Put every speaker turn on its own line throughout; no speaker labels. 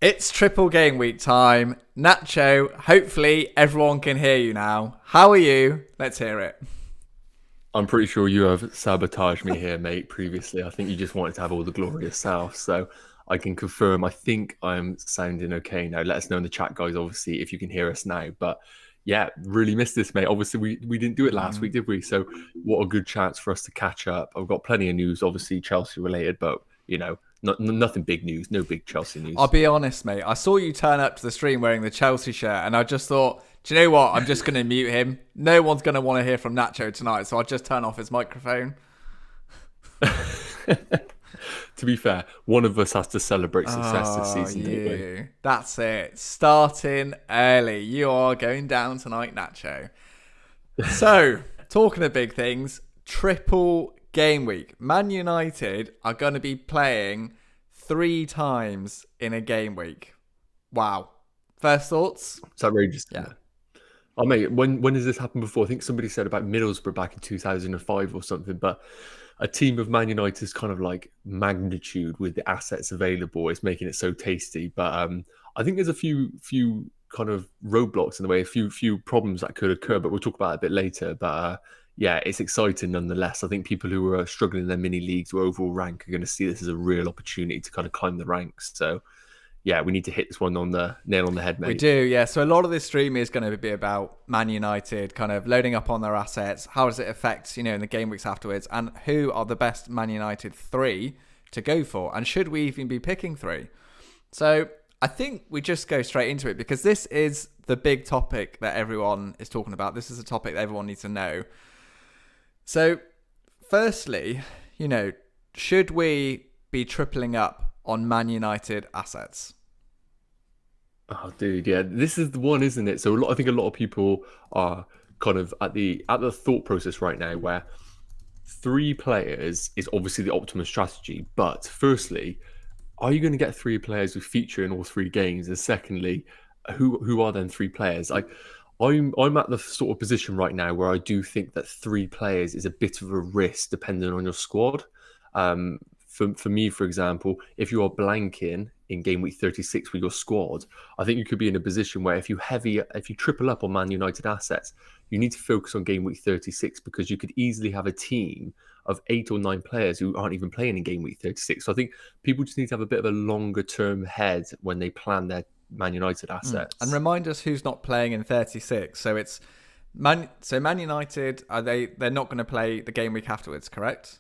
It's triple game week time. Nacho, hopefully everyone can hear you now. How are you? Let's hear it.
I'm pretty sure you have sabotaged me here, mate, previously. I think you just wanted to have all the glory yourself. So I can confirm, I think I'm sounding okay now. Let us know in the chat, guys, obviously, if you can hear us now. But yeah, really missed this, mate. Obviously, we didn't do it last week, did we? So what a good chance for us to catch up. I've got plenty of news, obviously, Chelsea related, but, nothing big news, no big Chelsea
I'll
news.
be honest, mate. I saw you turn up to the stream wearing the Chelsea shirt, and I just thought, do you know what? I'm just going to mute him. No one's going to want to hear from Nacho tonight, so I'll just turn off his microphone.
To be fair, one of us has to celebrate success this
Oh,
season, don't we?
you. That's it. Starting early. You are going down tonight, Nacho. So, talking of big things, triple game week. Man United are going to be playing 3 times in a game week. Wow. First thoughts?
It's outrageous.
Yeah.
Oh mate, when has this happened before? I think somebody said about Middlesbrough back in 2005 or something, but a team of Man United's kind of like magnitude with the assets available is making it so tasty. But I think there's a few kind of roadblocks in the way, a few problems that could occur, but we'll talk about it a bit later. But yeah, it's exciting nonetheless. I think people who are struggling in their mini leagues or overall rank are going to see this as a real opportunity to kind of climb the ranks. So yeah, we need to hit this one on the nail on the head, mate.
We do, yeah. So a lot of this stream is going to be about Man United kind of loading up on their assets. How does it affect, in the game weeks afterwards? And who are the best Man United 3 to go for? And should we even be picking 3? So I think we just go straight into it because this is the big topic that everyone is talking about. This is a topic that everyone needs to know. So firstly, should we be tripling up on Man United assets?
Oh, dude, yeah, this is the one, isn't it? So I think a lot of people are kind of at the thought process right now where 3 players is obviously the optimum strategy. But firstly, are you going to get 3 players who feature in all 3 games? And secondly, who are then 3 players? I'm at the sort of position right now where I do think that 3 players is a bit of a risk depending on your squad. For me, for example, if you are blanking in game week 36 with your squad, I think you could be in a position where if you triple up on Man United assets, you need to focus on game week 36 because you could easily have a team of 8 or 9 players who aren't even playing in game week 36. So I think people just need to have a bit of a longer term head when they plan their Man United assets.
And remind us who's not playing in 36. So it's Man United, they're not going to play the game week afterwards, correct?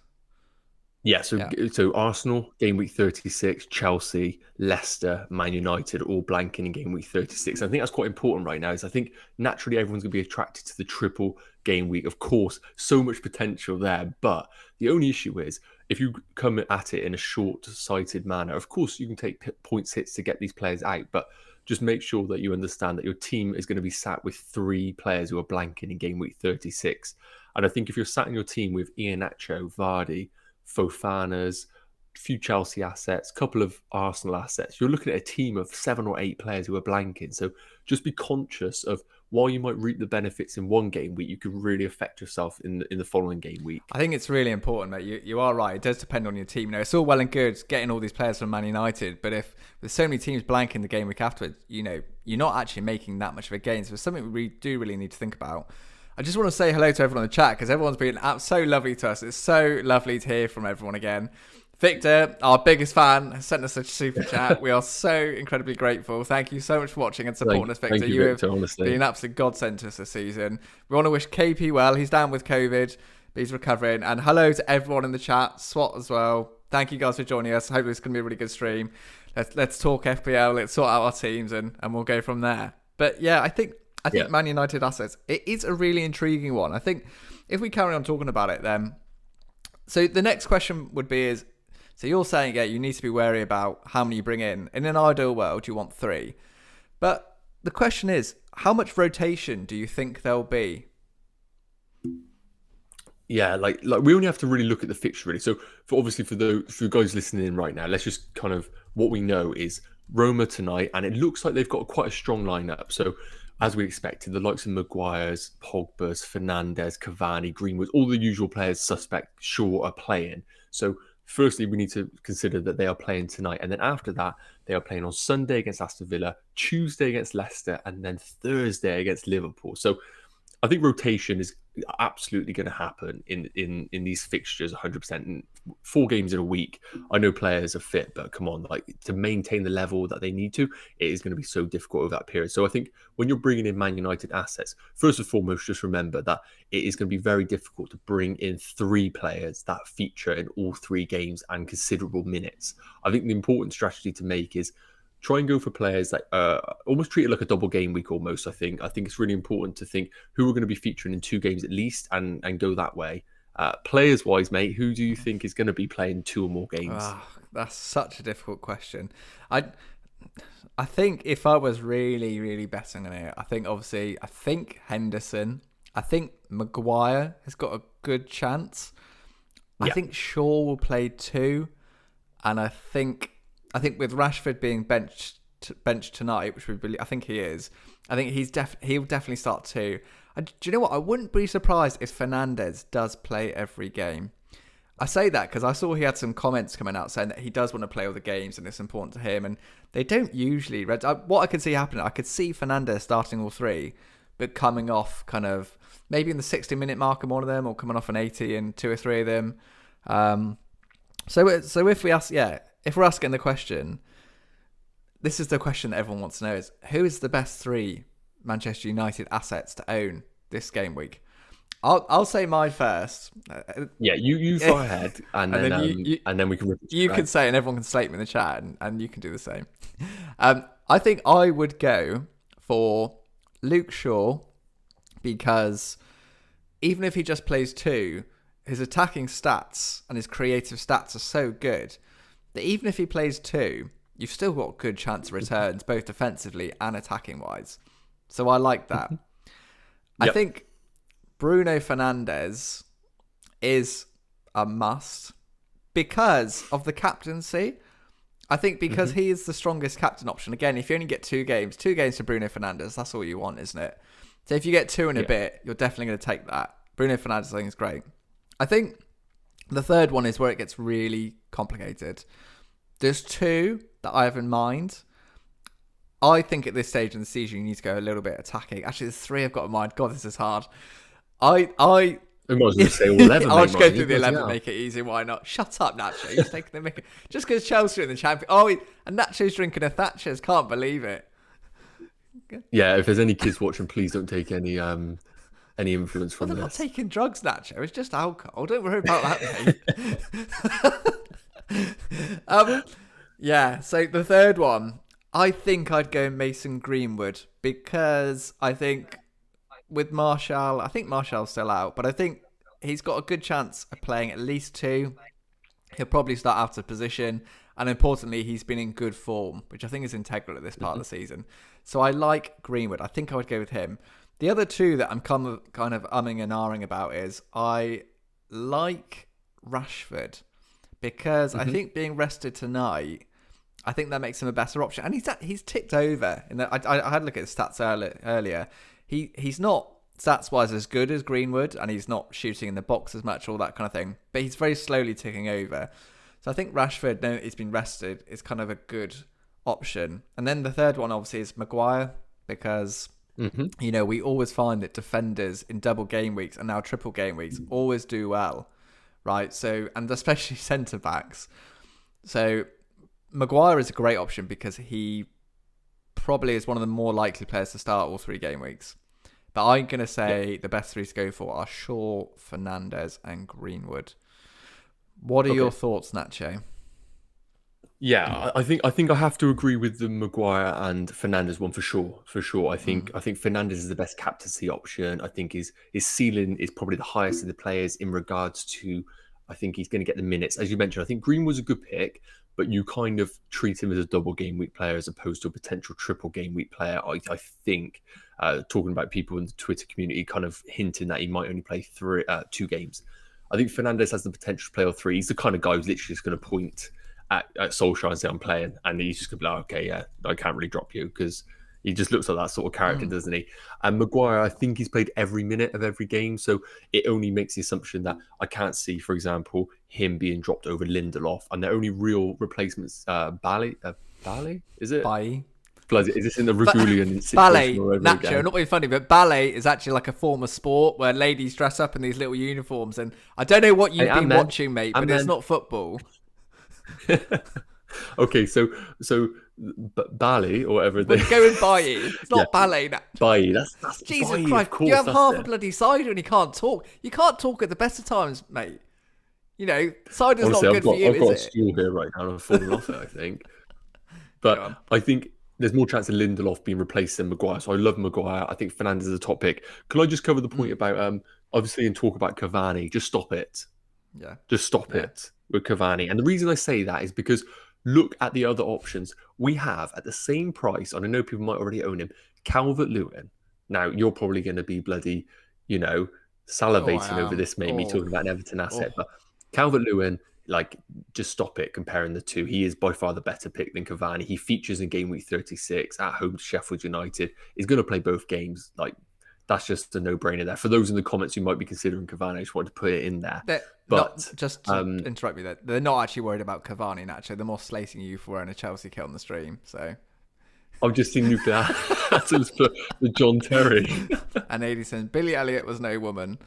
Yeah, so Arsenal, game week 36, Chelsea, Leicester, Man United, all blanking in game week 36. I think that's quite important right now, is I think naturally everyone's going to be attracted to the triple game week. Of course, so much potential there, but the only issue is if you come at it in a short-sighted manner, of course you can take points hits to get these players out, but just make sure that you understand that your team is going to be sat with 3 players who are blanking in game week 36. And I think if you're sat in your team with Iheanacho, Vardy, Fofana's, few Chelsea assets, couple of Arsenal assets, you're looking at a team of 7 or 8 players who are blanking. So just be conscious of while you might reap the benefits in one game week, you can really affect yourself in the following game week.
I think it's really important, mate. You are right. It does depend on your team. It's all well and good getting all these players from Man United, but if there's so many teams blanking the game week afterwards, you're not actually making that much of a gain. So it's something we do really need to think about. I just want to say hello to everyone in the chat because everyone's been so lovely to us. It's so lovely to hear from everyone again. Victor, our biggest fan, has sent us a super chat. We are so incredibly grateful. Thank you so much for watching and supporting us, Victor.
Thank you, Victor, honestly.
Been an absolute godsend to us this season. We want to wish KP well. He's down with COVID, but he's recovering. And hello to everyone in the chat, SWAT as well. Thank you guys for joining us. Hopefully it's going to be a really good stream. Let's talk FPL. Let's sort out our teams and we'll go from there. But yeah, I think Man United assets, it is a really intriguing one. I think if we carry on talking about it then, so the next question would be so you're saying, you need to be wary about how many you bring in. In an ideal world, you want 3. But the question is, how much rotation do you think there'll be?
Yeah, like we only have to really look at the fixture really. So for the guys listening in right now, let's just kind of, what we know is Roma tonight, and it looks like they've got quite a strong lineup. So as we expected, the likes of Maguire's, Pogba's, Fernandes, Cavani, Greenwood, all the usual players suspect sure are playing. So firstly, we need to consider that they are playing tonight. And then after that, they are playing on Sunday against Aston Villa, Tuesday against Leicester, and then Thursday against Liverpool. So I think rotation is absolutely going to happen in these fixtures 100%. And 4 games in a week, I know players are fit, but come on, like to maintain the level that they need to, it is going to be so difficult over that period. So I think when you're bringing in Man United assets, first and foremost, just remember that it is going to be very difficult to bring in 3 players that feature in all 3 games and considerable minutes. I think the important strategy to make is try and go for players that almost treat it like a double game week almost. I think it's really important to think who are going to be featuring in 2 games at least and go that way. Players wise, mate, who do you think is going to be playing 2 or more games?
That's such a difficult question. I think if I was really, really betting on it, I think Henderson, I think Maguire has got a good chance. I think Shaw will play 2, and I think with Rashford being benched tonight, which I think he is, I think he'll definitely start 2. Do you know what? I wouldn't be surprised if Fernandes does play every game. I say that because I saw he had some comments coming out saying that he does want to play all the games and it's important to him, and they don't usually. What I could see happening, I could see Fernandes starting all 3, but coming off kind of maybe in the 60-minute mark in one of them, or coming off an 80 in 2 or 3 of them. So if we're asking the question, this is the question that everyone wants to know: is who is the best 3 Manchester United assets to own this game week? I'll say mine first.
Yeah, you go ahead, and then we can.
You can say, and everyone can slate me in the chat, and you can do the same. I think I would go for Luke Shaw, because even if he just plays 2, his attacking stats and his creative stats are so good that even if he plays 2, you've still got a good chance of returns, both defensively and attacking wise. So I like that. Yep. I think Bruno Fernandes is a must because of the captaincy. I think because he is the strongest captain option. Again, if you only get 2 games for Bruno Fernandes, that's all you want, isn't it? So if you get 2 in a bit, you're definitely going to take that. Bruno Fernandes, I think, is great. I think the third one is where it gets really complicated. There's 2 that I have in mind. I think at this stage in the season, you need to go a little bit attacking. Actually, there's 3 I've got in mind. God, this is hard. I might
as well say all 11.
I'll just go through the 11 and make it easy. Why not? Shut up, Nacho. He's taking the mick. Just because Chelsea are in the champion. And Nacho's drinking a Thatcher's. Can't believe it.
Yeah, if there's any kids watching, please don't take any influence from this.
I'm not taking drugs, Nacho. It's just alcohol. Don't worry about that, mate. Yeah, so the third one, I think I'd go Mason Greenwood, because I think with Martial, I think Martial's still out, but I think he's got a good chance of playing at least 2. He'll probably start out of position, and importantly, he's been in good form, which I think is integral at this part of the season. So I like Greenwood. I think I would go with him. The other 2 that I'm kind of umming and ahhing about is I like Rashford, because I think being rested tonight, I think that makes him a better option. And he's ticked over. I had a look at his stats earlier. He's not stats-wise as good as Greenwood, and he's not shooting in the box as much, all that kind of thing. But he's very slowly ticking over. So I think Rashford, now he's been rested, is kind of a good option. And then the third one, obviously, is Maguire, because, we always find that defenders in double game weeks and now triple game weeks always do well, right? So, and especially centre-backs. So Maguire is a great option because he probably is one of the more likely players to start all 3 game weeks. But I'm going to say the best 3 to go for are Shaw, Fernandes and Greenwood. What are your thoughts, Nacho?
Yeah, I think I have to agree with the Maguire and Fernandes one for sure. I think Fernandes is the best captaincy option. I think his ceiling is probably the highest of the players in regards to, I think he's going to get the minutes. As you mentioned, I think Green was a good pick, but you kind of treat him as a double game week player as opposed to a potential triple game week player. I think talking about people in the Twitter community kind of hinting that he might only play 2 games. I think Fernandes has the potential to play all 3. He's the kind of guy who's literally just going to point at Solskjaer and say I'm playing, and he's just going to be like, okay, yeah, I can't really drop you because He just looks like that sort of character, doesn't he? And Maguire, I think he's played every minute of every game, so it only makes the assumption that I can't see, for example, him being dropped over Lindelof. And the only real replacements, Ballet, is it?
Bye.
Bloody, is this in the Regulian situation
Ballet,
all over
Nacho,
again?
not being funny, but ballet is actually like a form of sport where ladies dress up in these little uniforms. And I don't know what you've been watching, mate, but it's not football.
Okay, so ballet or whatever.
We're going Bailly. It's not ballet.
Bailly. That's
Jesus
Bailly,
Christ!
of course,
You have half
it.
a bloody cider and you can't talk. You can't talk at the best of times, mate. You know, cider's
Honestly,
not good for you,
I've got a
is it?
stool here right now and I'm falling off it, I think. But I think there's more chance of Lindelof being replaced than Maguire. So I love Maguire. I think Fernandes is a top pick. Can I just cover the point about obviously and talk about Cavani? Just stop it.
Yeah.
Just stop it with Cavani. And the reason I say that is because look at the other options. We have at the same price, and I know people might already own him, Calvert-Lewin. Now, you're probably going to be bloody, salivating over this, me talking about an Everton asset. But Calvert-Lewin, just stop it comparing the two. He is by far the better pick than Cavani. He features in game week 36 at home to Sheffield United. He's going to play both games. That's just a no-brainer there. For those in the comments who might be considering Cavani, I just wanted to put it in there.
Just to interrupt me there, they're not actually worried about Cavani, Nacho. They're more slating you for wearing a Chelsea kit on the stream. So
I've just seen nuclear atoms for the John Terry.
And Aidy says, Billy Elliott was no woman.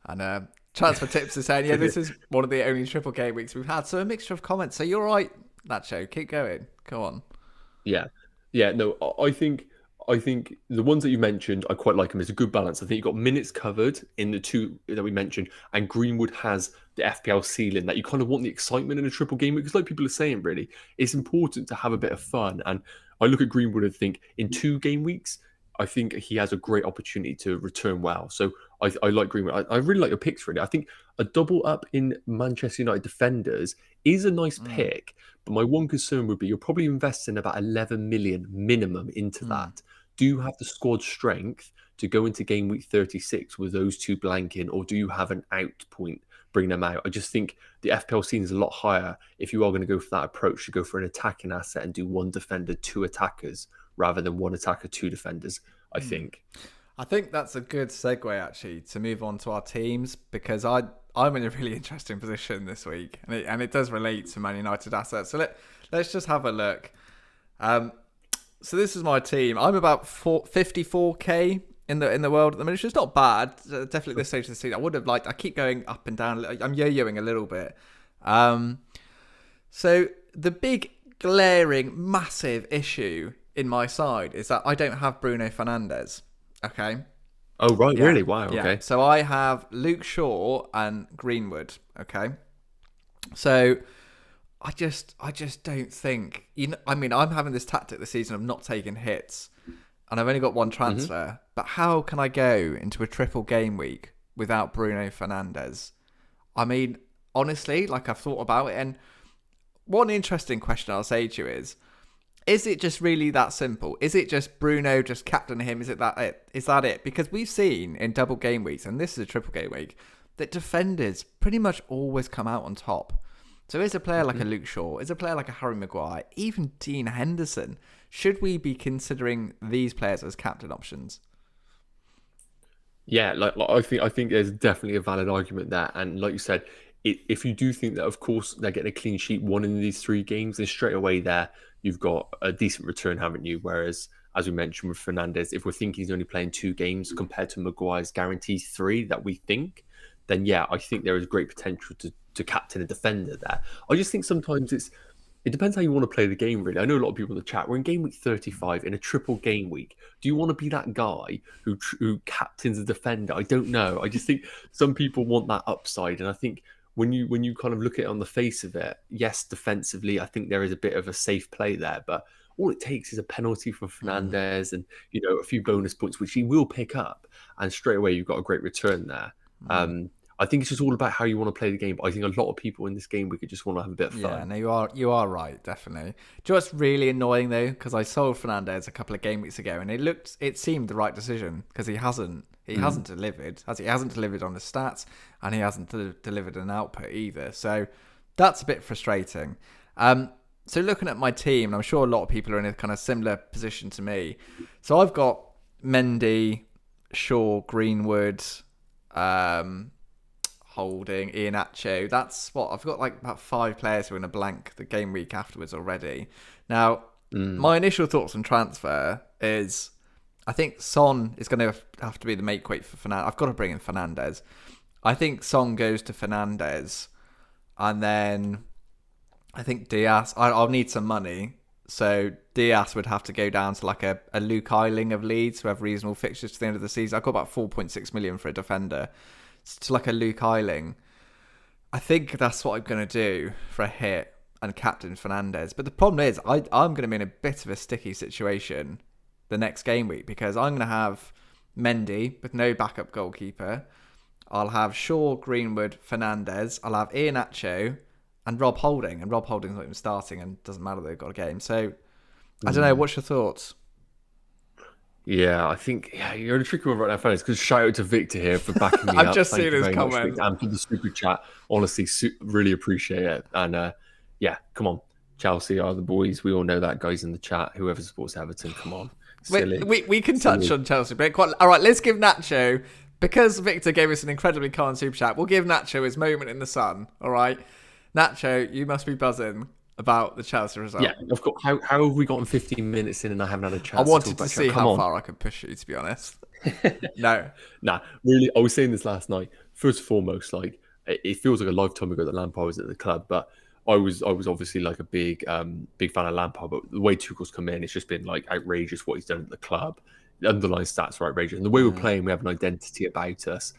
And Transfer Tips is saying, this is one of the only triple game weeks we've had. So a mixture of comments. So you're right, Nacho. Keep going. Go on.
Yeah. No, I think the ones that you mentioned, I quite like them. It's a good balance. I think you got minutes covered in the two that we mentioned, and Greenwood has the FPL ceiling that you kind of want the excitement in a triple game week. Because like people are saying, really, it's important to have a bit of fun. And I look at Greenwood and think in 2 game weeks, I think he has a great opportunity to return well. So I like Greenwood. I really like your picks, really. I think a double up in Manchester United defenders is a nice pick. But my one concern would be you're probably investing about 11 million minimum into that. Do you have the squad strength to go into game week 36 with those two blanking, or do you have an out point bring them out? I just think the FPL scene is a lot higher if you are going to go for that approach, to go for an attacking asset and do 1 defender, 2 attackers, rather than 1 attacker, 2 defenders, I think.
I think that's a good segue, actually, to move on to our teams, because I'm in a really interesting position this week, and it does relate to Man United assets. So let's just have a look. So this is my team. I'm about 54k in the world at the minute, which is not bad. Definitely at this stage of the season. I keep going up and down. I'm yo-yoing a little bit. So the big, glaring, massive issue in my side is that I don't have Bruno Fernandes. Okay.
Oh, right. Yeah. Really? Wow. Okay.
Yeah. So I have Luke Shaw and Greenwood. Okay. So I just don't think, I'm having this tactic this season of not taking hits, and I've only got 1 transfer. But how can I go into a triple game week without Bruno Fernandes? Honestly, I've thought about it, and one interesting question I'll say to you is it just really that simple? Is it just Bruno, just captain him? Is that it? Because we've seen in double game weeks, and this is a triple game week, that defenders pretty much always come out on top. So is a player like a Luke Shaw, is a player like a Harry Maguire, even Dean Henderson, should we be considering these players as captain options?
Yeah, I think there's definitely a valid argument there. And like you said, if you do think that, of course, they're getting a clean sheet 1 in these 3 games, then straight away there, you've got a decent return, haven't you? Whereas, as we mentioned with Fernandes, if we're thinking he's only playing 2 games compared to Maguire's guaranteed 3 that we think, then yeah, I think there is great potential to captain a defender there. I just think sometimes it depends how you want to play the game, really. I know a lot of people in the chat, we're in game week 35 in a triple game week. Do you want to be that guy who captains a defender? I don't know. I just think some people want that upside. And I think when you kind of look at it on the face of it, yes, defensively, I think there is a bit of a safe play there. But all it takes is a penalty for Fernandes and, a few bonus points, which he will pick up. And straight away, you've got a great return there. I think it's just all about how you want to play the game. But I think a lot of people in this game, we could just want to have a bit of fun.
Yeah, no, you are right, definitely. Do you know what's really annoying though? Because I sold Fernandes a couple of game weeks ago, and it seemed the right decision because he hasn't delivered. He hasn't delivered on his stats, and he hasn't delivered an output either. So that's a bit frustrating. So looking at my team, and I'm sure a lot of people are in a kind of similar position to me. So I've got Mendy, Shaw, Greenwood, Holding, Iheanacho. That's what I've got, like about 5 players who are in a blank the game week afterwards already. Now, my initial thoughts on transfer is I think Son is going to have to be the make weight for Fernandes. I've got to bring in Fernandes. I think Son goes to Fernandes, and then I think Diaz. I'll need some money, so Diaz would have to go down to like a Luke Ayling of Leeds, who have reasonable fixtures to the end of the season. I've got about 4.6 million for a defender. To like a Luke Ayling. I think that's what I'm going to do for a hit and captain Fernandes. But the problem is, I'm going to be in a bit of a sticky situation the next game week because I'm going to have Mendy with no backup goalkeeper. I'll have Shaw, Greenwood, Fernandes. I'll have Iheanacho and Rob Holding. And Rob Holding's not even starting and doesn't matter they've got a game. So, I don't know. What's your thoughts?
Yeah, I think you're in a tricky one right now, fellas. Because shout out to Victor here for backing me up.
I've just
Thank
seen
you
his
very much,
comment
Victor, and for the super chat. Honestly, really appreciate it. And yeah, come on, Chelsea are the boys. We all know that, guys in the chat. Whoever supports Everton, come on. Silly.
We can touch on Chelsea, but all right. Let's give Nacho, because Victor gave us an incredibly kind super chat. We'll give Nacho his moment in the sun. All right, Nacho, you must be buzzing about the Chelsea result.
Yeah, of course. How have we gotten 15 minutes in and I haven't had a chance?
I wanted to see how far I could push you, to be honest. No.
Nah, really, I was saying this last night. First and foremost, like, it feels like a lifetime ago that Lampard was at the club, but I was obviously like a big fan of Lampard, but the way Tuchel's come in, it's just been like outrageous what he's done at the club. The underlying stats are outrageous. And the way we're playing, we have an identity about us.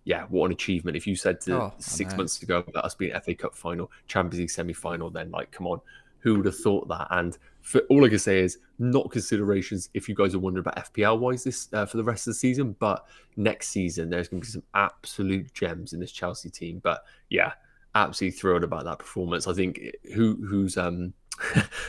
Yeah, what an achievement. If you said 6 months ago about us being FA Cup final, Champions League semi-final, then like, come on, who would have thought that? And for all I can say is not considerations if you guys are wondering about FPL-wise this for the rest of the season, but next season there's going to be some absolute gems in this Chelsea team. But yeah, absolutely thrilled about that performance. I think who's a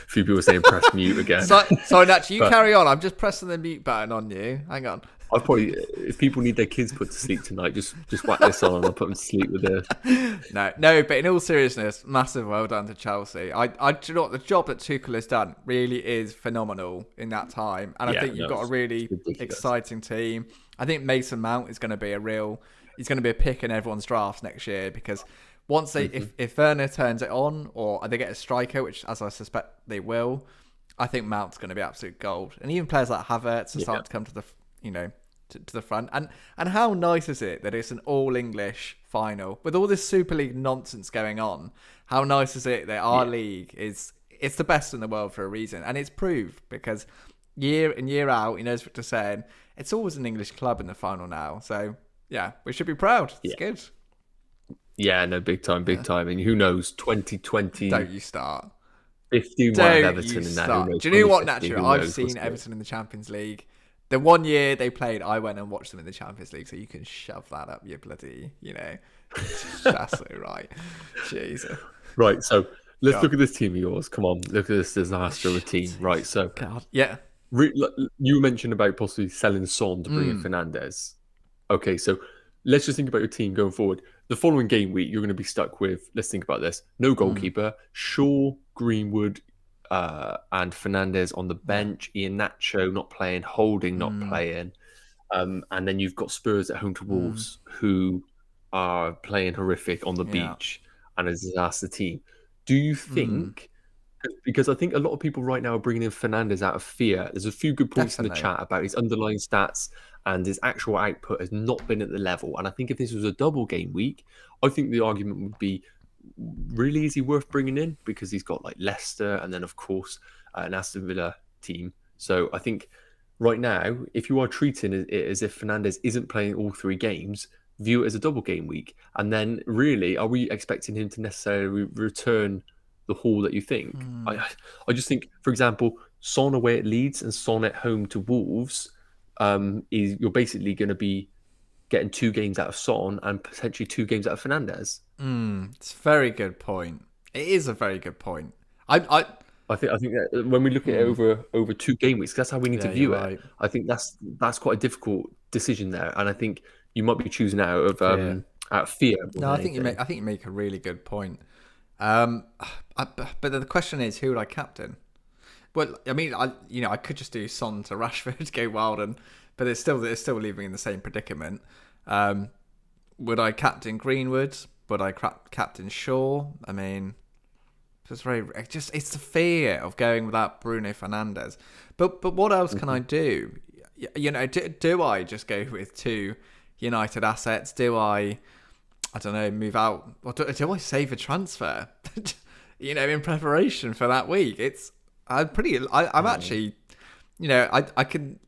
few people saying press mute again.
Sorry, Natch, you carry on. I'm just pressing the mute button on you. Hang on.
I probably, if people need their kids put to sleep tonight, just whack this on and I'll put them to sleep with it.
No, but in all seriousness, massive well done to Chelsea. Do you know what, the job that Tuchel has done really is phenomenal in that time, and I think you've got a really exciting team. I think Mason Mount is going to be he's going to be a pick in everyone's drafts next year because once if Werner turns it on or they get a striker, which as I suspect they will, I think Mount's going to be absolute gold. And even players like Havertz are starting to come to the to the front. And how nice is it that it's an all-English final with all this Super League nonsense going on? How nice is it that our league it's the best in the world for a reason, and it's proved because year in year out, as Victor saying, it's always an English club in the final now. So yeah, we should be proud. It's good.
Yeah, no, big time. And who knows, 2020.
Don't you start.
15 Everton in that.
Do you know what, Natural? I've seen Everton in the Champions League. The 1 year they played, I went and watched them in the Champions League, so you can shove that up your bloody, that's so right. Jesus.
Right, so let's look at this team of yours. Come on, look at this disaster of a team. Right, so
yeah.
You mentioned about possibly selling Son to bring in Fernandes. Okay, so let's just think about your team going forward. The following game week, you're going to be stuck with, let's think about this, no goalkeeper, Shaw, Greenwood, and Fernandes on the bench, Iheanacho not playing, Holding not playing. And then you've got Spurs at home to Wolves, who are playing horrific on the beach and a disaster team. Do you think, because I think a lot of people right now are bringing in Fernandes out of fear. There's a few good points in the chat about his underlying stats and his actual output has not been at the level. And I think if this was a double game week, I think the argument would be, really, is he worth bringing in? Because he's got like Leicester and then, of course, an Aston Villa team. So I think right now, if you are treating it as if Fernandes isn't playing all 3 games, view it as a double game week. And then really, are we expecting him to necessarily return the haul that you think? I just think, for example, Son away at Leeds and Son at home to Wolves, you're basically going to be getting 2 games out of Son and potentially 2 games out of Fernandes.
It's a very good point. It is a very good point. I
think that when we look at it over 2 game weeks, that's how we need to view it. Right. I think that's quite a difficult decision there, and I think you might be choosing out of fear.
No, I think you make a really good point. Um, but the question is, who would I captain? Well, I mean, I could just do Son to Rashford, go wild, but it's still leaving me in the same predicament. Would I captain Greenwood? Would I captain Shaw? I mean, it's the fear of going without Bruno Fernandes. But what else can I do? Do I just go with 2 United assets? Do I don't know, move out? Or do I save a transfer? In preparation for that week. I'm actually, I can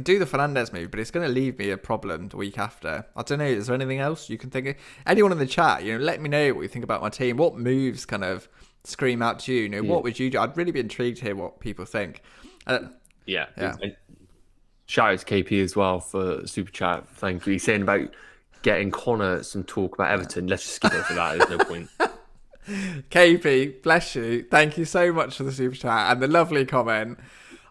do the Fernandes move, but it's going to leave me a problem the week after. I don't know. Is there anything else you can think of? Anyone in the chat, let me know what you think about my team. What moves kind of scream out to you? What would you do? I'd really be intrigued to hear what people think.
Yeah. Shout out to KP as well for super chat. Thank you. He's saying about getting Conor some talk about Everton. Let's just skip over that. There's no point.
KP, bless you. Thank you so much for the super chat and the lovely comment.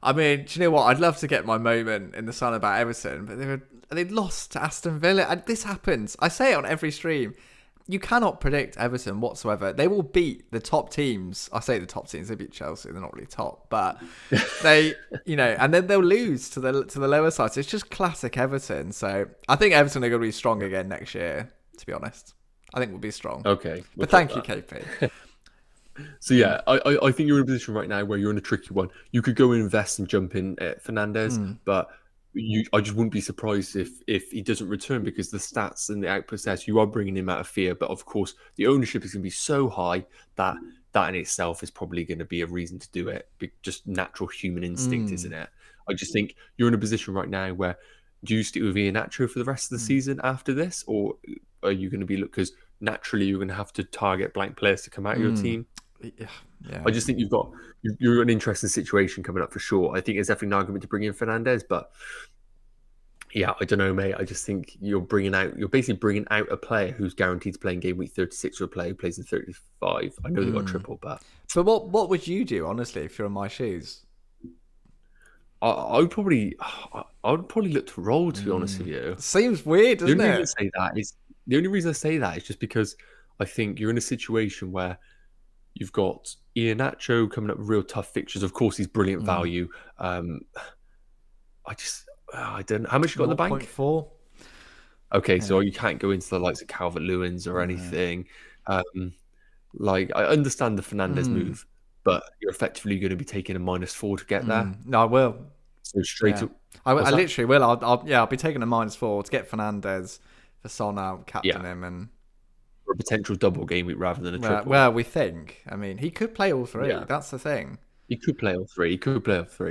I mean, do you know what? I'd love to get my moment in the sun about Everton, but they'd lost to Aston Villa, and this happens. I say it on every stream. You cannot predict Everton whatsoever. They will beat the top teams. I say the top teams. They beat Chelsea. They're not really top, but they, and then they'll lose to the lower side. So it's just classic Everton. So I think Everton are going to be strong again next year. To be honest, I think we'll be strong.
Okay,
but thank you, KP.
So yeah, I think you're in a position right now where you're in a tricky one. You could go and invest and jump in at Fernandes, but I just wouldn't be surprised if he doesn't return, because the stats and the output says you are bringing him out of fear. But of course, the ownership is going to be so high that in itself is probably going to be a reason to do it. Just natural human instinct, isn't it? I just think you're in a position right now where, do you stick with Iheanacho for the rest of the season after this, or are you going to be because naturally you're going to have to target blank players to come out of your team?
Yeah.
I just think you're in an interesting situation coming up for sure. I think there's definitely an argument to bring in Fernandes, but yeah, I don't know, mate. I just think you're basically bringing out a player who's guaranteed to play in game week 36 or a player who plays in 35. I know they got triple, but
what would you do, honestly, if you're in my shoes?
I would probably look to roll, to be honest with you.
Seems weird, doesn't it?
The only reason I say that is just because I think you're in a situation where you've got Iheanacho coming up with real tough fixtures. Of course, he's brilliant value. I don't know. How much you got in the bank?
0.4.
Okay, so you can't go into the likes of Calvert-Lewin's or anything. I understand the Fernandes move, but you're effectively going to be taking a -4 to get there.
No, I will.
So straight up.
I literally will. I'll be taking a -4 to get Fernandes for Son out, captain him, and
for a potential double game week rather than a triple.
Well, we think. I mean, he could play all 3. Yeah. That's the thing.
He could play all 3.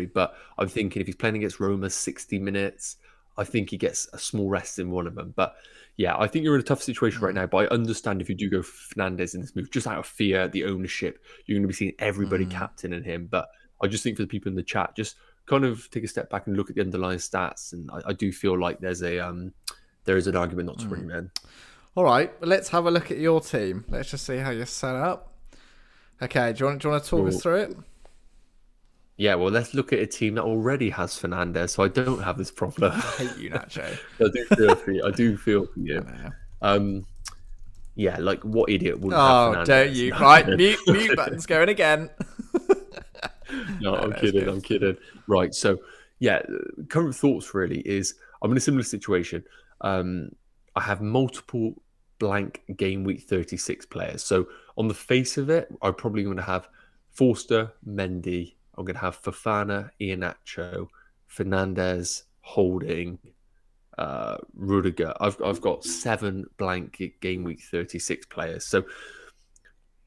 But I'm thinking if he's playing against Roma 60 minutes, I think he gets a small rest in one of them. But yeah, I think you're in a tough situation right now. But I understand if you do go for Fernandes in this move, just out of fear, the ownership, you're going to be seeing everybody captaining him. But I just think for the people in the chat, just kind of take a step back and look at the underlying stats. And I do feel like there is an argument not to bring him in.
All right, let's have a look at your team. Let's just see how you're set up. Okay, do you want to talk us through it?
Yeah, well, let's look at a team that already has Fernandes, so I don't have this problem.
I hate you, Nacho.
I do feel for you. Yeah, like what idiot wouldn't have Fernandes?
Oh, don't you? Right, mute button's going again.
No, I'm kidding. Right, so yeah, current thoughts really is I'm in a similar situation. I have multiple blank game week 36 players. So on the face of it, I'm probably going to have Forster, Mendy. I'm going to have Fofana, Iheanacho, Fernandes, Holding, Rudiger. I've got 7 blank game week 36 players. So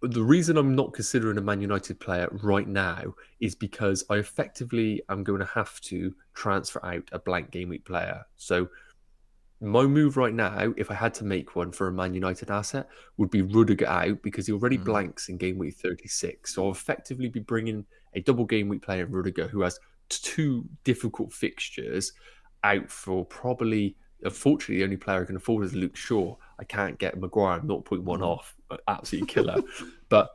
the reason I'm not considering a Man United player right now is because I effectively am going to have to transfer out a blank game week player. So my move right now, if I had to make one for a Man United asset, would be Rudiger out because he already blanks in game week 36. So I'll effectively be bringing a double game week player, Rudiger, who has 2 difficult fixtures out for probably, unfortunately, the only player I can afford is Luke Shaw. I can't get Maguire 0.1 off. Absolute killer. But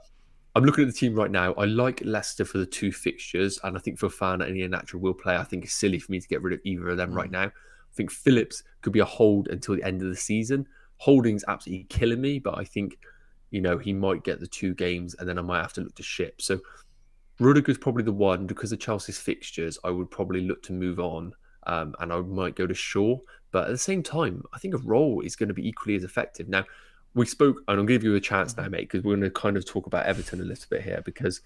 I'm looking at the team right now. I like Leicester for the 2 fixtures, and I think Fofana and Iheanacho will play. I think it's silly for me to get rid of either of them right now. I think Phillips could be a hold until the end of the season. Holding's absolutely killing me, but I think he might get the 2 games and then I might have to look to ship. So Rudiger's probably the one, because of Chelsea's fixtures, I would probably look to move on, and I might go to Shaw. But at the same time, I think a role is going to be equally as effective. Now, we spoke, and I'll give you a chance now, mate, because we're going to kind of talk about Everton a little bit here, because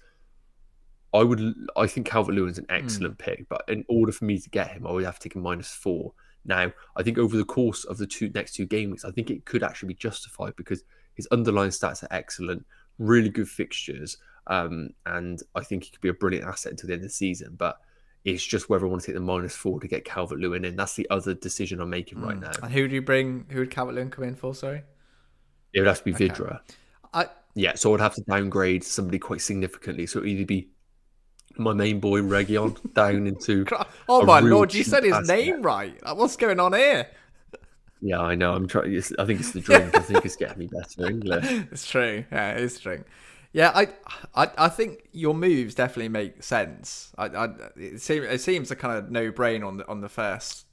I think Calvert-Lewin's an excellent pick, but in order for me to get him, I would have to take a -4. Now, I think over the course of the next 2 game weeks, I think it could actually be justified because his underlying stats are excellent, really good fixtures, and I think he could be a brilliant asset until the end of the season. But it's just whether I want to take the -4 to get Calvert-Lewin in. That's the other decision I'm making right now.
And who do you bring? Who would Calvert-Lewin come in for? Sorry,
it would have to be Vidra.
I
Yeah, so I'd have to downgrade somebody quite significantly. So it'd either be my main boy Region down into.
Oh
a
my
real
lord, you
cheap
said his
asset.
name right. What's going on here?
Yeah, I know. I'm trying. I think it's the drink. I think it's getting me better English.
It's true. Yeah, it is true. Yeah, I think your moves definitely make sense. It seems a kind of no-brainer on the first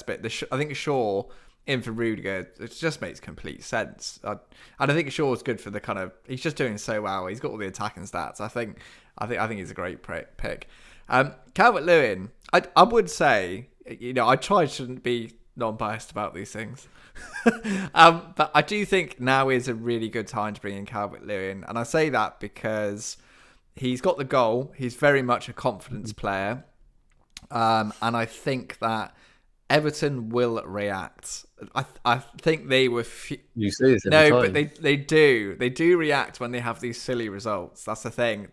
bit. I think Shaw in for Rudiger, it just makes complete sense. And I think Shaw's good for the kind of, he's just doing so well. He's got all the attacking stats. I think he's a great pick. Calvert-Lewin, I would say, I shouldn't be non-biased about these things. But I do think now is a really good time to bring in Calvert-Lewin, and I say that because he's got the goal. He's very much a confidence player, and I think that Everton will react. I think they were.
You say this every time.
But they do react when they have these silly results. That's the thing.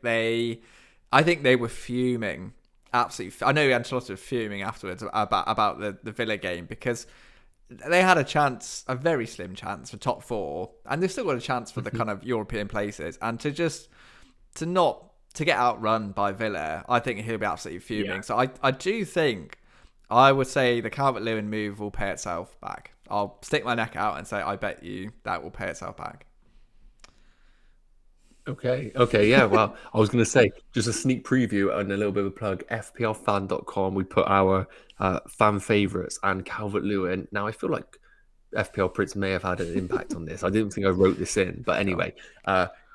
I think they were fuming. Absolutely. I know Ancelotti was fuming afterwards about the Villa game because they had a very slim chance for top 4, and they've still got a chance for the kind of European places. And to get outrun by Villa, I think he'll be absolutely fuming. Yeah. So I do think, I would say the Calvert-Lewin move will pay itself back. I'll stick my neck out and say I bet you that will pay itself back.
Okay, yeah. Well, I was going to say, just a sneak preview and a little bit of a plug, FPLfan.com, we put our fan favourites and Calvert-Lewin. Now, I feel like FPL Pritz may have had an impact on this. I didn't think I wrote this in. But anyway,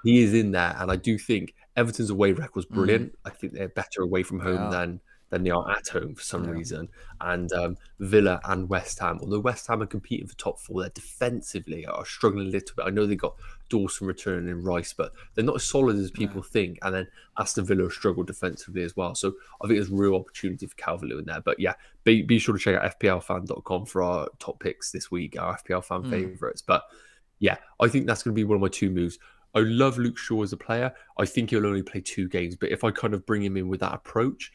he is in there. And I do think Everton's away record's brilliant. I think they're better away from home than they are at home for some reason. And Villa and West Ham, although West Ham are competing for top 4, they're defensively are struggling a little bit. I know they got Dawson returning and Rice, but they're not as solid as people think. And then Aston Villa struggle defensively as well. So I think there's real opportunity for Calvert-Lewin there. But yeah, be sure to check out FPLfan.com for our top picks this week, our FPL fan favourites. But yeah, I think that's going to be one of my 2 moves. I love Luke Shaw as a player. I think he'll only play 2 games. But if I kind of bring him in with that approach,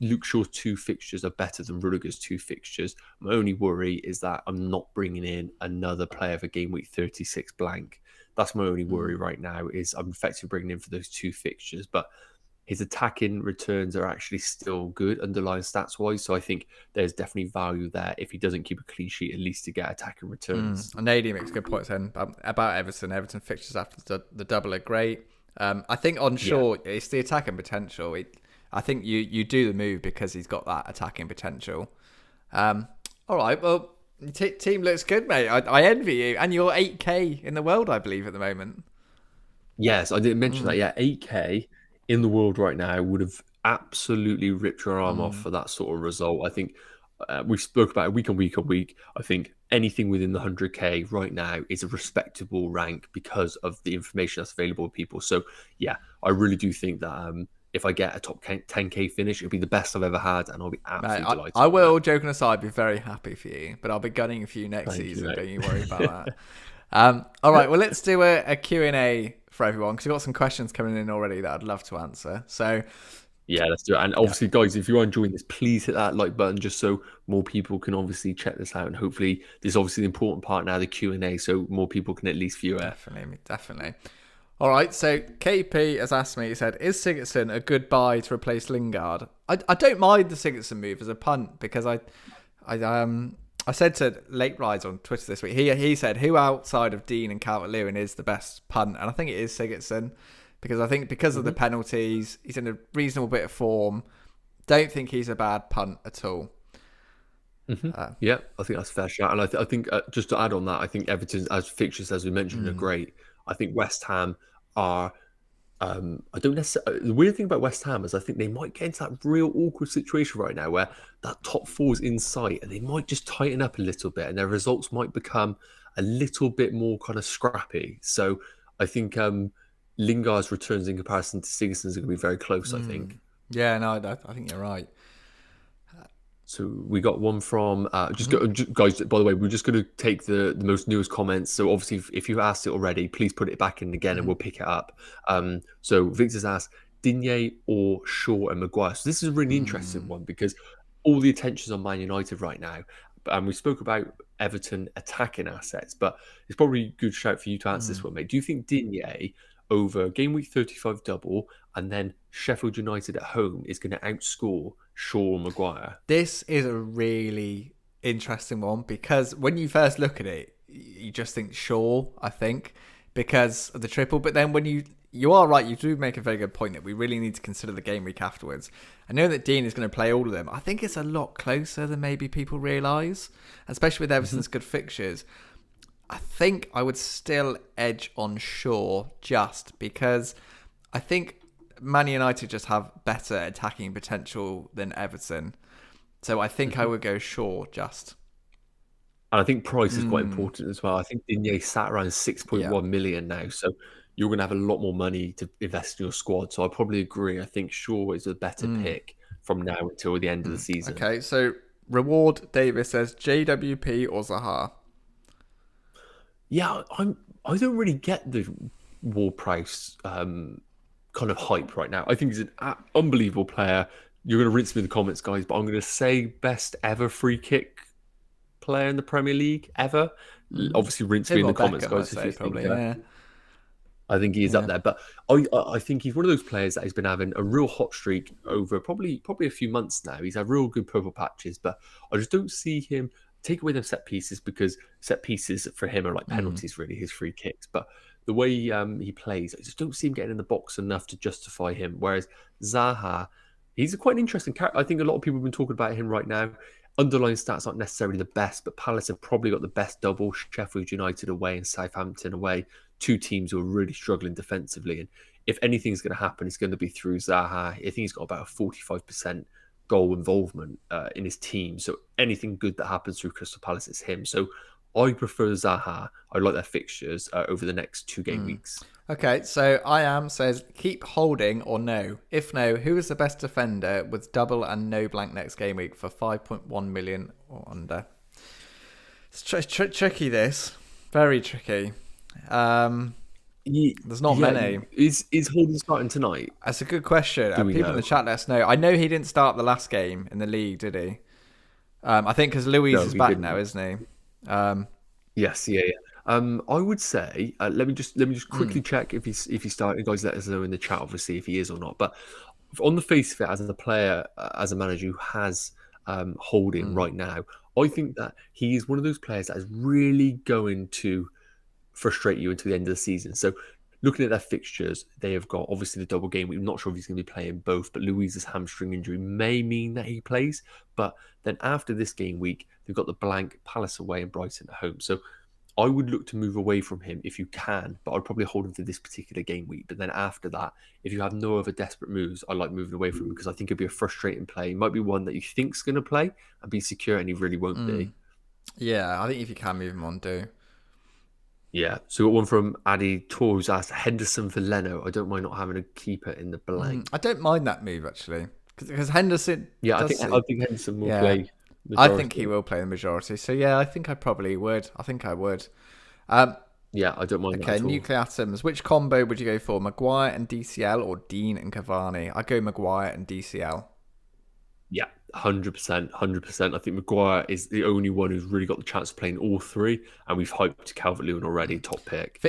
Luke Shaw's 2 fixtures are better than Rudiger's 2 fixtures. My only worry is that I'm not bringing in another player for game week 36 blank. That's my only worry right now, is I'm effectively bringing in for those 2 fixtures. But his attacking returns are actually still good, underlying stats-wise. So I think there's definitely value there. If he doesn't keep a clean sheet, at least to get attacking returns.
And AD makes good points then about Everton. Everton fixtures after the double are great. I think on Shaw, it's the attacking potential. I think you do the move because he's got that attacking potential. All right, well, team looks good, mate. I envy you. And you're 8K in the world, I believe, at the moment.
Yes, I didn't mention that. Yeah, 8K in the world right now would have absolutely ripped your arm off for that sort of result. I think we spoke about it week on week. I think anything within the 100K right now is a respectable rank because of the information that's available to people. So, yeah, I really do think that... if I get a top 10K finish, it'll be the best I've ever had, andLl be absolutely delighted.
I will, joking aside, be very happy for you, but I'll be gunning for you next season. Don't you worry about that. All right, well, let's do a Q&A for everyone, because we've got some questions coming in already that I'd love to answer. So,
yeah, let's do it. And obviously, guys, if you are enjoying this, please hit that like button just so more people can obviously check this out. And hopefully, this is obviously the important part now, the Q&A, so more people can at least view it.
Definitely. All right, so KP has asked me, he said, is Sigurdsson a good buy to replace Lingard? I don't mind the Sigurdsson move as a punt, because I said to Late Rise on Twitter this week, he said, who outside of Dean and Calvert-Lewin is the best punt? And I think it is Sigurdsson, because I think because of the penalties, he's in a reasonable bit of form. Don't think he's a bad punt at all.
Yeah, I think that's a fair shout. And I think just to add on that, I think Everton's as fixtures, as we mentioned, are great. I think West Ham are. I don't necessarily. The weird thing about West Ham is I think they might get into that real awkward situation right now where that top four is in sight and they might just tighten up a little bit and their results might become a little bit more kind of scrappy. So I think Lingard's returns in comparison to Sigurdsson's are going to be very close. I think.
Yeah, no, I think you're right.
So we got one from guys. By the way, we're just going to take the most newest comments. So obviously, if you've asked it already, please put it back in again, and we'll pick it up. So Victor's asked Digne or Shaw and Maguire. So this is a really interesting one because all the attention's on Man United right now, and we spoke about Everton attacking assets, but it's probably a good shout for you to answer this one, mate. Do you think Digne over game week 35 double and then Sheffield United at home is going to outscore Shaw or Maguire?
This is a really interesting one because when you first look at it, you just think Shaw, I think, because of the triple. But then when you are right, you do make a very good point that we really need to consider the game week afterwards. I know that Dean is going to play all of them. I think it's a lot closer than maybe people realise, especially with Everton's good fixtures. I think I would still edge on Shaw just because I think Man United just have better attacking potential than Everton. So I think I would go Shaw just.
And I think price is quite important as well. I think Digne sat around 6.1 million now. So you're going to have a lot more money to invest in your squad. So I probably agree. I think Shaw is a better pick from now until the end of the season.
Okay, so Reward Davis says JWP or Zaha?
Yeah, I don't really get the Ward Prowse kind of hype right now. I think he's an unbelievable player. You're going to rinse me in the comments, guys, but I'm going to say best ever free kick player in the Premier League ever. Obviously, rinse me in the comments, guys. If you
probably,
think, I think he is up there, but I think he's one of those players that has been having a real hot streak over probably a few months now. He's had real good purple patches, but I just don't see him take away them set pieces because set pieces for him are like penalties, really, his free kicks. But the way he plays, I just don't see him getting in the box enough to justify him. Whereas Zaha, he's quite an interesting character. I think a lot of people have been talking about him right now. Underlying stats aren't necessarily the best, but Palace have probably got the best double. Sheffield United away and Southampton away. Two teams who are really struggling defensively. And if anything's going to happen, it's going to be through Zaha. I think he's got about a 45% goal involvement in his team. So anything good that happens through Crystal Palace is him. So I prefer Zaha. I like their fixtures over the next 2 game weeks.
Okay, so I am says keep holding or no. If no, who is the best defender with double and no blank next game week for 5.1 million or under? It's tricky. This very tricky. There's not many.
Is Holding starting tonight?
That's a good question. People in the chat let us know. I know he didn't start the last game in the league, did he? I think because Louise is back now, isn't he?
Yes, yeah. I would say let me just quickly check if he's starting. Guys, let us know in the chat, obviously, if he is or not. But on the face of it, as a player, as a manager who has Holding right now, I think that he is one of those players that is really going to frustrate you until the end of the season. So looking at their fixtures, they have got obviously the double game week. I'm not sure if he's going to be playing both, but Louise's hamstring injury may mean that he plays. But then after this game week, they've got the blank Palace away and Brighton at home. So I would look to move away from him if you can, but I'd probably hold him for this particular game week. But then after that, if you have no other desperate moves, I like moving away from him because I think it'd be a frustrating play. He might be one that you think's going to play and be secure, and he really won't be.
Yeah, I think if you can move him on, do.
Yeah, so we got one from Addy Tor who's asked Henderson for Leno. I don't mind not having a keeper in the blank.
I don't mind that move actually because Henderson.
Yeah, I think Henderson will play.
I think he will play the majority. So yeah, I think I probably would. I think I would.
Yeah, I don't mind.
Okay, nuclear atoms. Which combo would you go for? Maguire and DCL or Dean and Cavani? I go Maguire and DCL.
Yeah, 100%. I think Maguire is the only one who's really got the chance of playing all three, and we've hyped Calvert-Lewin already, top pick.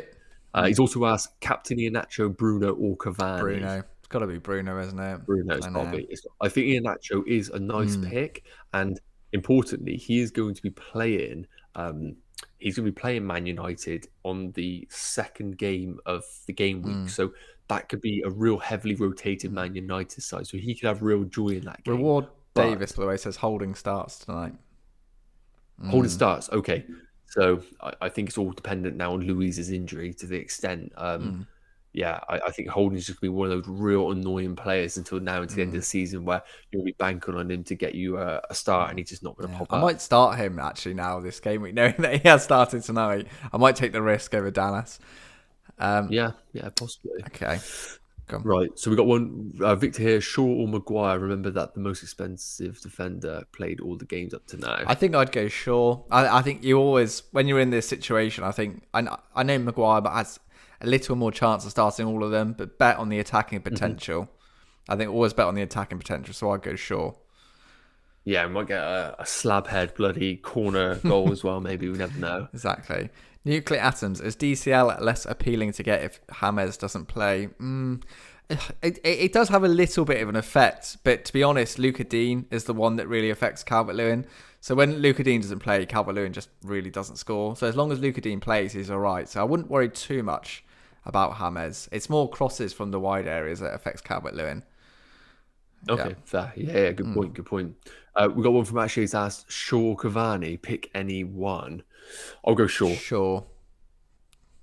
He's also asked Captain Iheanacho, Bruno or Cavani.
Bruno. It's got to be Bruno, isn't it?
Bruno's probably. I think Iheanacho is a nice pick, and importantly, he is going to be playing. He's going to be playing Man United on the second game of the game week, so that could be a real heavily rotated Man United side. So he could have real joy in that game.
Reward Davis, by the way, says Holding starts tonight.
Holding starts, okay. So I think it's all dependent now on Louise's injury to the extent. Yeah, I think Holding's just going to be one of those real annoying players until now, until the end of the season, where you'll be banking on him to get you a start, and he's just not going to pop
I
up.
might start him actually now this game week, knowing that he has started tonight. I might take the risk over Dallas.
Yeah, possibly.
Okay.
Right, so we got one. Victor here, Shaw or Maguire? Remember that the most expensive defender played all the games up to now.
I think I'd go Shaw. I think you always, when you're in this situation, I think I know Maguire, but has a little more chance of starting all of them. But bet on the attacking potential. I think always bet on the attacking potential. So I'd go Shaw.
Yeah, we might get a slab head bloody corner goal as well. Maybe we never know.
Exactly. Nuclear atoms. Is DCL less appealing to get if James doesn't play? It does have a little bit of an effect, but to be honest, Luca Dean is the one that really affects Calvert-Lewin. So when Luca Dean doesn't play, Calvert-Lewin just really doesn't score. So as long as Luca Dean plays, he's all right. So I wouldn't worry too much about James. It's more crosses from the wide areas that affects Calvert-Lewin.
Okay, fair. Yeah, good point. Good point. We got one from Ashley who's asked, Shaw, Cavani, pick any one. I'll go Shaw.
Sure.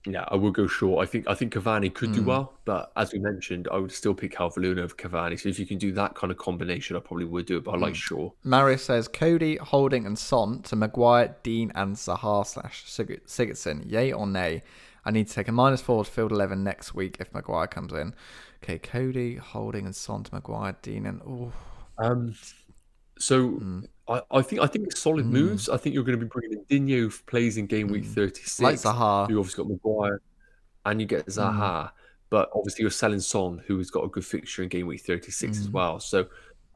Yeah, I will go Shaw. I think Cavani could do well, but as we mentioned, I would still pick Calvert-Lewin over Cavani. So if you can do that kind of combination, I probably would do it. But I like Shaw.
Marius says Cody, Holding, and Son to Maguire, Dean, and Zaha/Sigurdsson. Yay or nay? I need to take a -4 to field 11 next week if Maguire comes in. Okay, Cody, Holding, and Son to Maguire, Dean, and
I think it's solid moves. I think you're going to be bringing in Dinho, who plays in game week 36.
like Zaha.
You obviously got Maguire, and you get Zaha. But obviously you're selling Son, who has got a good fixture in game week 36 as well. So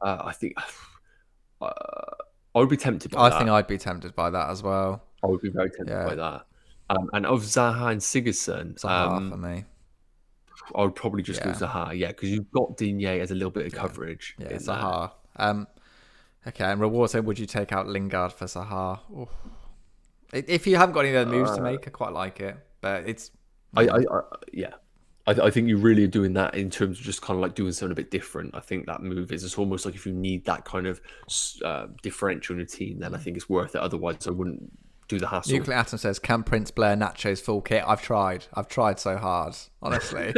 I think I would be tempted by that.
I think I'd be tempted by that as well.
I would be very tempted by that. And of Zaha and Sigurdsson,
Zaha for me.
I would probably just go Zaha, because you've got Digne as a little bit of coverage.
Yeah, Zaha. Okay, and reward. So would you take out Lingard for Zaha? Oof. If you haven't got any other moves to make, I quite like it, but it's.
I think you really are doing that in terms of just kind of like doing something a bit different. I think that move is it's almost like if you need that kind of differential in your team, then I think it's worth it. Otherwise, I wouldn't do the hassle.
Nuclear Atom says, can Prince Blair Nacho's full kit? I've tried so hard, honestly.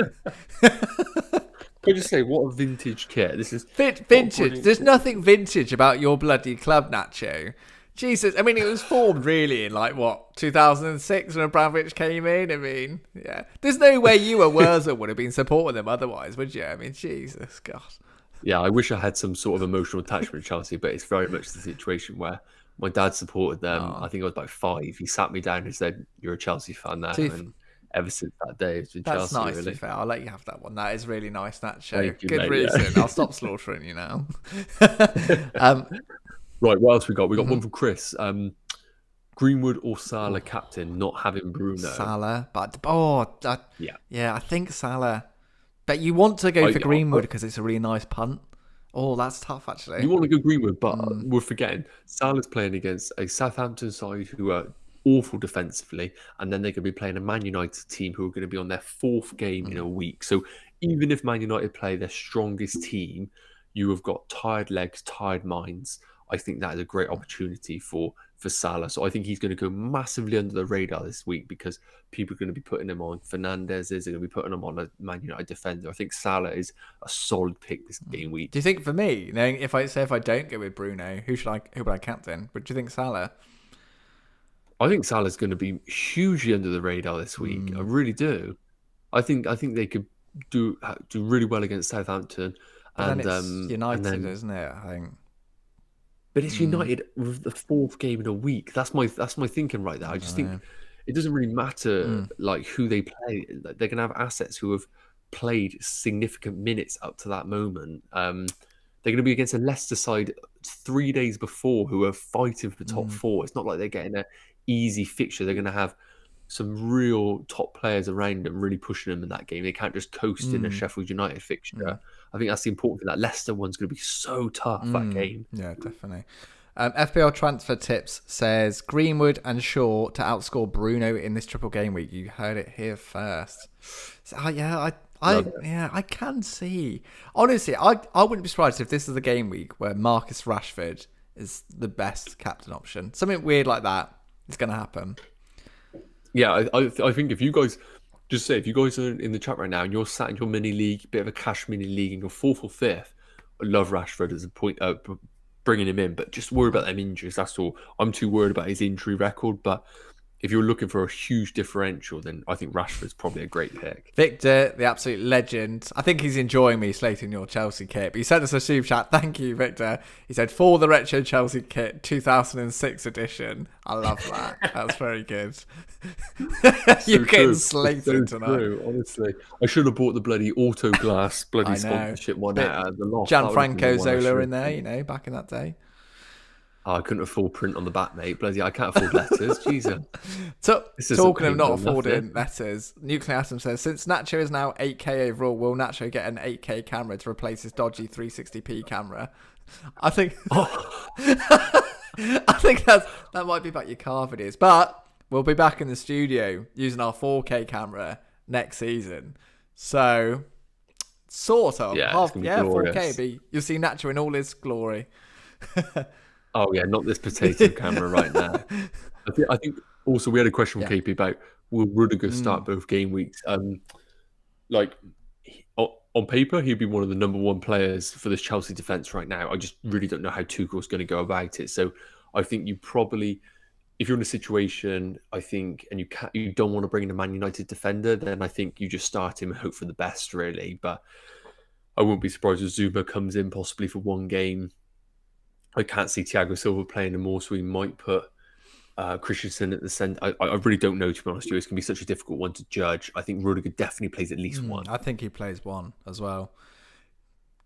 Can I just say, what a vintage kit. This is
vintage. There's nothing vintage about your bloody club, Nacho. Jesus. I mean, it was formed really in 2006 when Abramovich came in. I mean, yeah. There's no way you or Wurzel would have been supporting them otherwise, would you? I mean, Jesus, God.
Yeah, I wish I had some sort of emotional attachment to Chelsea, but it's very much the situation where my dad supported them. I think I was about 5. He sat me down and said, "You're a Chelsea fan now." And ever since that day, it's been
That's
Chelsea.
Nice,
really.
to be fair. I'll let you have that one. That is really nice, Nacho.
Thank you,
Good
mate,
reason.
yeah.
I'll stop slaughtering you now.
Right, what else we got? We got one from Chris. Greenwood or Salah captain, not having Bruno.
Salah, but I think Salah. But you want to go for Greenwood because it's a really nice punt. Oh, that's tough, actually.
You want to go Greenwood, but we're forgetting Salah's playing against a Southampton side who are awful defensively, and then they're going to be playing a Man United team who are going to be on their 4th game in a week. So even if Man United play their strongest team, you have got tired legs, tired minds. I think that is a great opportunity for Salah. So I think he's going to go massively under the radar this week because people are going to be putting him on. Fernandes is going to be putting him on a Man United defender. I think Salah is a solid pick this game week.
Do you think for me, if I don't go with Bruno, who would I captain? But do you think Salah?
I think Salah's going to be hugely under the radar this week. I really do. I think they could do really well against Southampton.
But then it's United, isn't it? I think.
But it's United with the 4th game in a week. That's my thinking right there. I just think it doesn't really matter who they play. They're going to have assets who have played significant minutes up to that moment. They're going to be against a Leicester side 3 days before who are fighting for the top 4. It's not like they're getting an easy fixture. They're going to have some real top players around them really pushing them in that game. They can't just coast in a Sheffield United fixture. I think that's the important thing. That Leicester one's going to be so tough, that game.
Yeah, definitely. FPL transfer tips says Greenwood and Shaw to outscore Bruno in this triple game week. You heard it here first. So, I can see. Honestly, I wouldn't be surprised if this is the game week where Marcus Rashford is the best captain option. Something weird like that is going to happen.
Yeah, I think if you guys just say if you guys are in the chat right now and you're sat in your mini league, bit of a cash mini league, and you're fourth or fifth, I love Rashford as a point, bringing him in, but just worry about them injuries. That's all. I'm too worried about his injury record. But if you're looking for a huge differential, then I think Rashford's probably a great pick.
Victor, the absolute legend. I think he's enjoying me slating your Chelsea kit. But he sent us a super chat. Thank you, Victor. He said, for the retro Chelsea kit, 2006 edition. I love that. That's very good. You're getting slated tonight.
True, honestly. I should have bought the bloody auto glass bloody sponsorship one out of the loft.
Gianfranco Zola in there, you know, back in that day.
Oh, I couldn't afford print on the back, mate. Bloody, I can't afford letters. Jesus.
So, talking of not affording letters, Nuclear Atom says, since Nacho is now 8K overall, will Nacho get an 8K camera to replace his dodgy 360p camera? I think I think that might be about your car videos. But we'll be back in the studio using our 4K camera next season. So, sort of.
Yeah,
4K. You'll see Nacho in all his glory.
Oh yeah, not this potato camera right now. I think also we had a question from KP about will Rudiger start both game weeks? Like on paper, he'd be one of the number one players for this Chelsea defense right now. I just really don't know how Tuchel's going to go about it. So I think you probably, if you're in a situation, I think, and you don't want to bring in a Man United defender, then I think you just start him and hope for the best, really. But I wouldn't be surprised if Zuma comes in possibly for one game. I can't see Thiago Silva playing anymore, so we might put Christensen at the centre. I really don't know, to be honest with you. It's going to be such a difficult one to judge. I think Rudiger definitely plays at least one.
I think he plays one as well.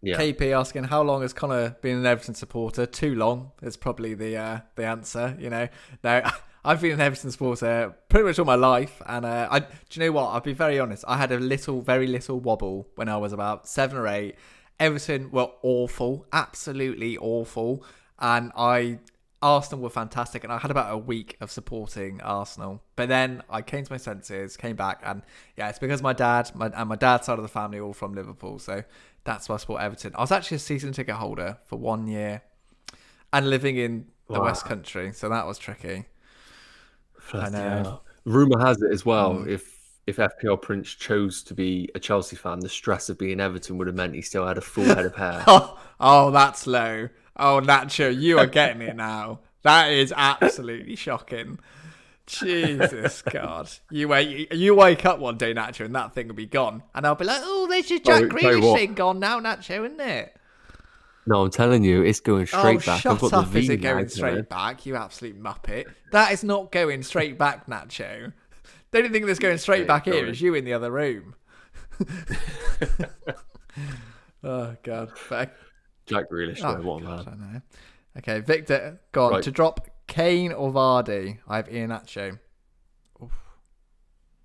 Yeah.
KP asking, how long has Conor been an Everton supporter? Too long is probably the answer, you know. Now, I've been an Everton supporter pretty much all my life. And do you know what? I'll be very honest. I had a very little wobble when I was about 7 or 8. Everton were awful, absolutely awful. And Arsenal were fantastic, and I had about a week of supporting Arsenal. But then I came to my senses, came back, and yeah, it's because my dad's side of the family are all from Liverpool, so that's why I support Everton. I was actually a season ticket holder for 1 year, and living in the West Country, so that was tricky. I know.
Rumour has it as well. If FPL Prince chose to be a Chelsea fan, the stress of being Everton would have meant he still had a full head of hair.
Oh, that's low. Oh, Nacho, you are getting it now. That is absolutely shocking. Jesus God. You wake up one day, Nacho, and that thing will be gone. And I'll be like, oh, there's your Jack Grealish thing gone now, Nacho, isn't it?
No, I'm telling you, it's going straight back.
Shut up, is it going straight back, you absolute muppet? That is not going straight back, Nacho. The only thing that's going straight back here is you in the other room. Oh, God.
Jack Grealish, what a man.
I know. Okay, Victor, go on. Right. To drop Kane or Vardy, I have Iheanacho.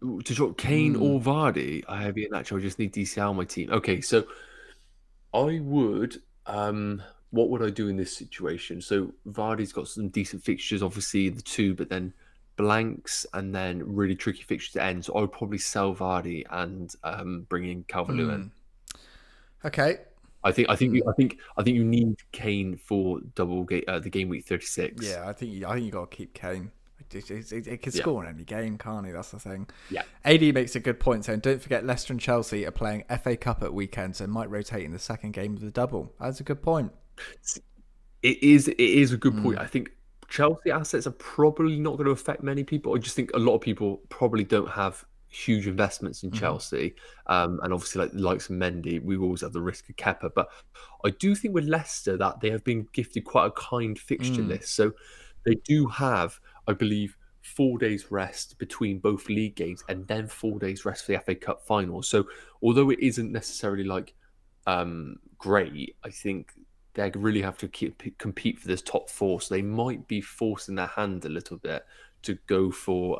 To drop Kane or Vardy, I have Iheanacho. I just need DCL on my team. Okay, so I would... what would I do in this situation? So Vardy's got some decent fixtures, obviously, the two, but then blanks and then really tricky fixtures to end. So I would probably sell Vardy and bring in Calvert-Lewin.
Okay.
I think you need Kane for the game week 36.
Yeah, I think you got to keep Kane. It can score in any game, can't he? That's the thing.
Yeah.
AD makes a good point saying, don't forget Leicester and Chelsea are playing FA Cup at weekend, so it might rotate in the second game of the double. That's a good point.
It is a good point. I think Chelsea assets are probably not going to affect many people. I just think a lot of people probably don't have huge investments in Chelsea. And obviously, like the likes of Mendy, we always have the risk of Kepa. But I do think with Leicester that they have been gifted quite a kind fixture list. So they do have, I believe, 4 days rest between both league games and then 4 days rest for the FA Cup final. So although it isn't necessarily like great, I think they really have to compete for this top four. So they might be forcing their hand a little bit to go for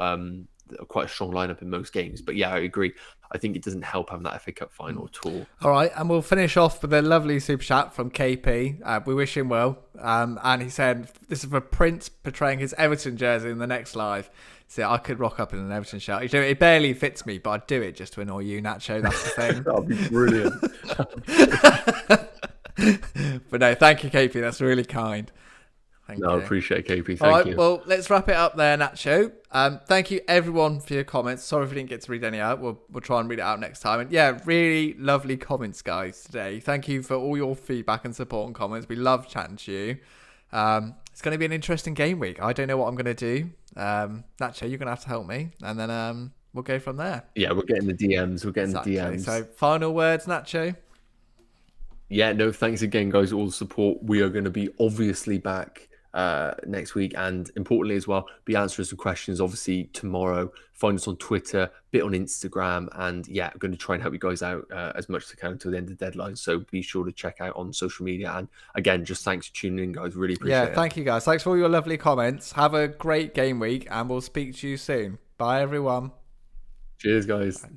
quite a strong lineup in most games. But yeah, I agree. I think it doesn't help having that FA Cup final at all.
All right, and we'll finish off with a lovely super chat from KP. We wish him well. And he said, this is for Prince portraying his Everton jersey in the next live. So I could rock up in an Everton shirt. You know, it barely fits me, but I'd do it just to annoy you, Nacho. That's the thing.
That'd be brilliant.
But no, thank you, KP. That's really kind. Thank
No, I
you.
appreciate it, KP.
All
Thank
right,
you.
well, let's wrap it up there, Nacho. Thank you, everyone, for your comments. Sorry if we didn't get to read any out. We'll try and read it out next time. And yeah, really lovely comments, guys, today. Thank you for all your feedback and support and comments. We love chatting to you. It's going to be an interesting game week. I don't know what I'm going to do. Nacho, you're going to have to help me. And then we'll go from there.
Yeah, we're getting the DMs. We're getting
Exactly.
the DMs.
So, final words, Nacho?
Yeah, no, thanks again, guys, all the support. We are going to be obviously back next week, and importantly as well, be answering some questions obviously tomorrow. Find us on Twitter, bit on Instagram, and yeah, I'm going to try and help you guys out as much as I can until the end of the deadline. So be sure to check out on social media. And again, just thanks for tuning in, guys. Really appreciate it.
Yeah, thank you, guys. Thanks for all your lovely comments. Have a great game week, and we'll speak to you soon. Bye, everyone.
Cheers, guys.
Bye.